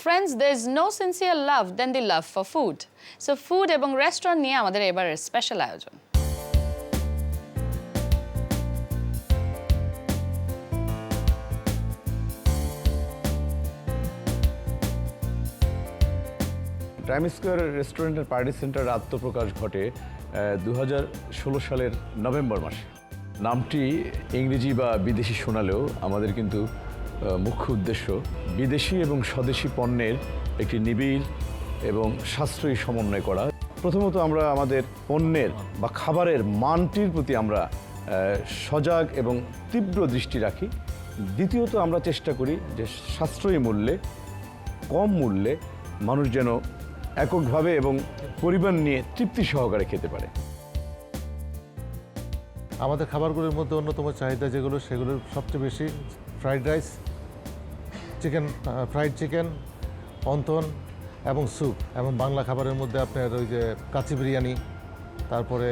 Friends, there is no sincere love than the love for food. So food এবং restaurant নিয়ে আমাদের এবারের special আয়োজন। টাইম স্কোয়ার রেস্টুরেন্টের পার্টি সেন্টার আত্মপ্রকাশ ঘটে 2016 সালের নভেম্বর মাসে। নামটি ইংরেজি বা বিদেশি শোনালেও আমাদের কিন্তু মুখ্য উদ্দেশ্য বিদেশি এবং স্বদেশি পণ্যের একটি নিবিড় এবং সাশ্রয়ী সমন্বয় করা। প্রথমত আমরা আমাদের পণ্যের বা খাবারের মানটির প্রতি আমরা সজাগ এবং তীব্র দৃষ্টি রাখি। দ্বিতীয়ত আমরা চেষ্টা করি যে সাশ্রয়ী মূল্যে কম মূল্যে মানুষ যেন এককভাবে এবং পরিবার নিয়ে তৃপ্তি সহকারে খেতে পারে। আমাদের খাবারগুলোর মধ্যে অন্যতম চাহিদা যেগুলো সেগুলোর সবচেয়ে বেশি fried rice, fried chicken, wonton এবং স্যুপ। এবং বাংলা খাবারের মধ্যে আপনার ওই যে কাচি বিরিয়ানি, তারপরে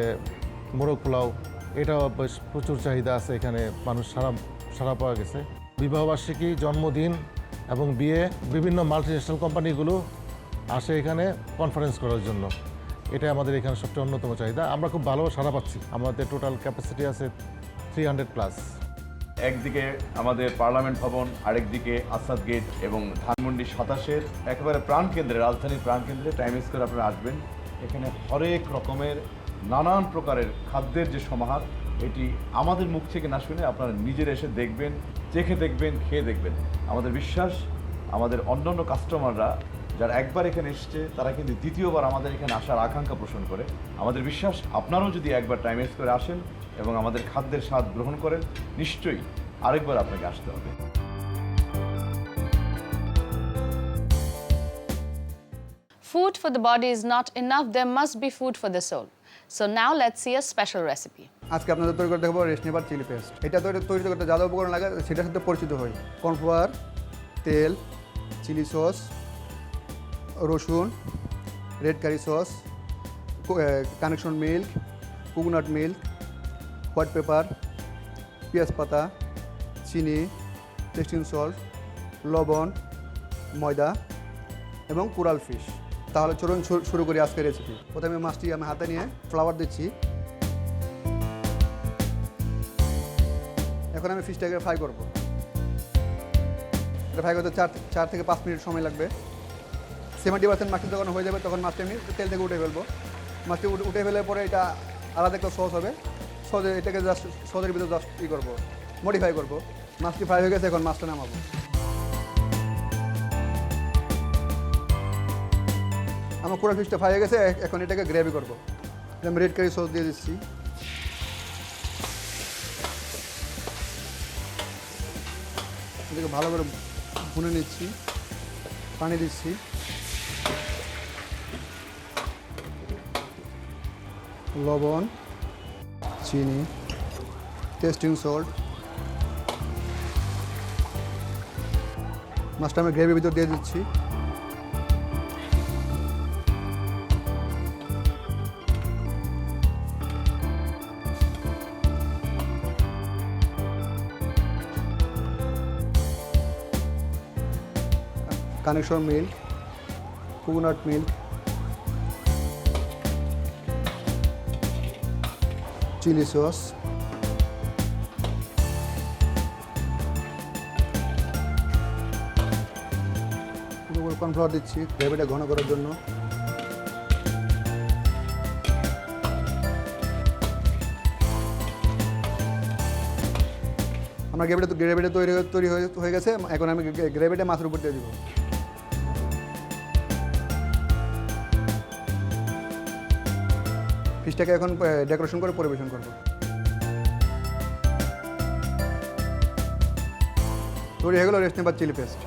মোরগ পোলাও, এটাও বেশ প্রচুর চাহিদা আছে এখানে, মানুষ সারা পাওয়া গেছে। বিবাহবার্ষিকী, জন্মদিন এবং বিয়ে, বিভিন্ন মাল্টিন্যাশনাল কোম্পানিগুলো আসে এখানে কনফারেন্স করার জন্য। এটাই আমাদের এখানে সবচেয়ে অন্যতম চাহিদা। আমরা খুব ভালো সাড়া পাচ্ছি। আমাদের টোটাল ক্যাপাসিটি আছে 300+। একদিকে আমাদের পার্লামেন্ট ভবন, আরেকদিকে আসাদ গেট এবং ধানমন্ডি 27-এর একেবারে প্রাণকেন্দ্রে, রাজধানীর প্রাণকেন্দ্রে টাইম স্কোয়ার আপনারা আসবেন। এখানে হরেক রকমের নানান প্রকারের খাদ্যের যে সমাহার, এটি আমাদের মুখ থেকে না শুনে আপনারা নিজের এসে দেখবেন, চেখে দেখবেন, খেয়ে দেখবেন। আমাদের বিশ্বাস আমাদের অন্যান্য কাস্টমাররা যারা একবার এখানে এসছে তারা কিন্তু দ্বিতীয়বার আমাদের এখানে আসার আকাঙ্ক্ষা পোষণ করে। আমাদের বিশ্বাস আপনারাও যদি একবার টাইম স্কোয়ারে আসেন এবং আমাদের খাদ্যের স্বাদ গ্রহণ করেন, নিশ্চয়ই আরেকবার আপনাকে আসতে হবে। Food for the body is not enough, there must be food for the soul. So now let's see a special recipe. আজকে আপনাদের তৈরি করতে দেখাবো রেশমি চিলি পেস্ট। এটা তৈরি করতে যা উপকরণ লাগে সেটার সাথে পরিচিত হই। কর্নফ্লাওয়ার, তেল, চিলি সস, রসুন, রেড কারি সস, কানেকশন milk, coconut milk, white pepper, পেঁয়াজ পাতা, চিনি, টেস্টিং সল্ট, লবণ, ময়দা এবং কোরাল ফিশ। তাহলে চলুন শুরু করি আজকের রেসিপি। প্রথমে মাছটি আমি হাতে নিয়ে ফ্লাওয়ার দিচ্ছি। এখন আমি ফিশটাকে ফ্রাই করব। এটা ফ্রাই করতে 4 থেকে 5 মিনিট সময় লাগবে। 70% মাছটি যখন হয়ে যাবে তখন মাছটি আমি তেল থেকে উঠে ফেলবো। মাছটি উঠে ফেলার পরে এটা আলাদা একটা সস হবে। সসে এটাকে জাস্ট সসের ভিতরে জাস্ট করবো, মডিফাই করবো। মাছটি ফ্রাই হয়ে গেছে, এখন মাছটা নামাবো। আমার কোরাল ফিশটা ফ্রাই হয়ে গেছে, এখন এটাকে গ্রেভি করবো। আমি রেড কারি সস দিয়ে দিচ্ছি। এটাকে ভালো করে ভুনে নিচ্ছি, পানি দিচ্ছি, লবণ, চিনি, টেস্টিং সল্ট। মাছটা আমি গ্রেভির ভিতর দিয়ে দিচ্ছি। Connection milk, coconut milk, chilli sauce, cornflour দিচ্ছি গ্রেভিটা ঘন করার জন্য। আমার গ্রেভিটা তৈরি হয়ে গেছে। এখন আমি গ্রেভিটা মাছের উপর দিয়ে দিব। ফিশটাকে এখন ডেকোরেশন করে পরিবেশন করব। তৈরি হয়ে গেল রেশমি চিলি পেস্ট।